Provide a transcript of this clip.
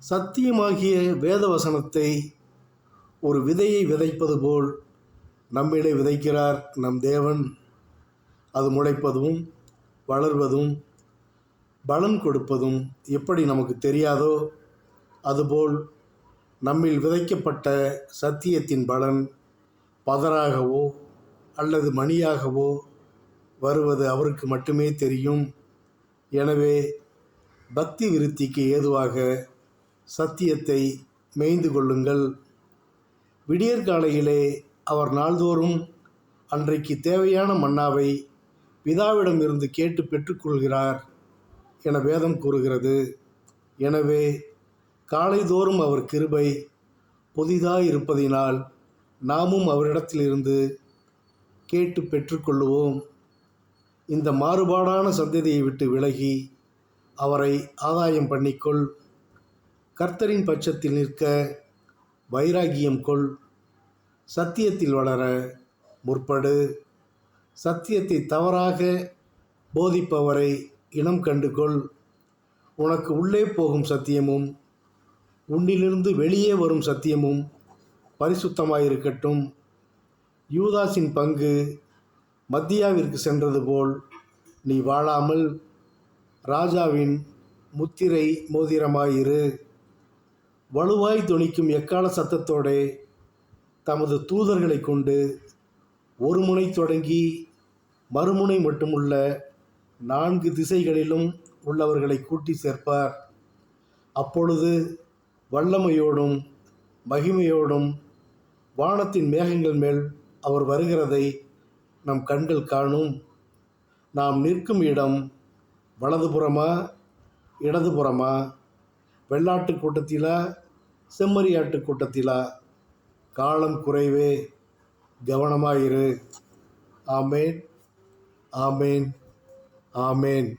சத்தியமாகிய வேதவசனத்தை ஒரு விதையை விதைப்பது போல் நம்மிலே விதைக்கிறார் நம் தேவன். அது முளைப்பதும் வளர்வதும் பலன் கொடுப்பதும் எப்படி நமக்கு தெரியாதோ, அதுபோல் நம்மில் விதைக்கப்பட்ட சத்தியத்தின் பலன் பதராகவோ அல்லது மணியாகவோ வருவது அவருக்கு மட்டுமே தெரியும். எனவே பக்தி விருத்திக்கு ஏதுவாக சத்தியத்தை மேய்ந்து கொள்ளுங்கள். விடியற்காலையிலே அவர் நாள்தோறும் அன்றைக்கு தேவையான மன்னாவை பிதாவிடமிருந்து கேட்டு பெற்றுக்கொள்கிறார் என வேதம் கூறுகிறது. எனவே காலைதோறும் அவர் கிருபை புதிதாயிருப்பதினால் நாமும் அவரிடத்திலிருந்து கேட்டு பெற்றுக்கொள்ளுவோம். இந்த மாறுபாடான சந்ததியை விட்டு விலகி அவரை ஆதாயம் பண்ணிக்கொள். கர்த்தரின் பட்சத்தில் நிற்க வைராகியம் கொள். சத்தியத்தில் வளர முற்படு. சத்தியத்தை தவறாக போதிப்பவரை இனம் கண்டுகொள். உனக்கு உள்ளே போகும் சத்தியமும் உன்னிலிருந்து வெளியே வரும் சத்தியமும் பரிசுத்தமாயிருக்கட்டும். யூதாஸின் பங்கு மத்தியாவிற்கு சென்றது போல் நீ வாழாமல் ராஜாவின் முத்திரை மோதிரமாயிரு. வலுவாய் தொனிக்கும் எக்கால சத்தத்தோடே தமது தூதர்களை கொண்டு ஒரு முனை தொடங்கி மறுமுனை மட்டுமுள்ள 4 திசைகளிலும் உள்ளவர்களை கூட்டி சேர்ப்பார். அப்பொழுது வல்லமையோடும் மகிமையோடும் வானத்தின் மேகங்கள் மேல் அவர் வருகிறதை நம் கண்கள் காணும். நாம் நிற்கும் இடம் வலதுபுறமா இடதுபுறமா, வெள்ளாட்டு கூட்டத்திலா செம்மறியாட்டு கூட்டத்திலா? காலம் குறைவே, கவனமாயிரு. ஆமேன், ஆமேன், ஆமேன்.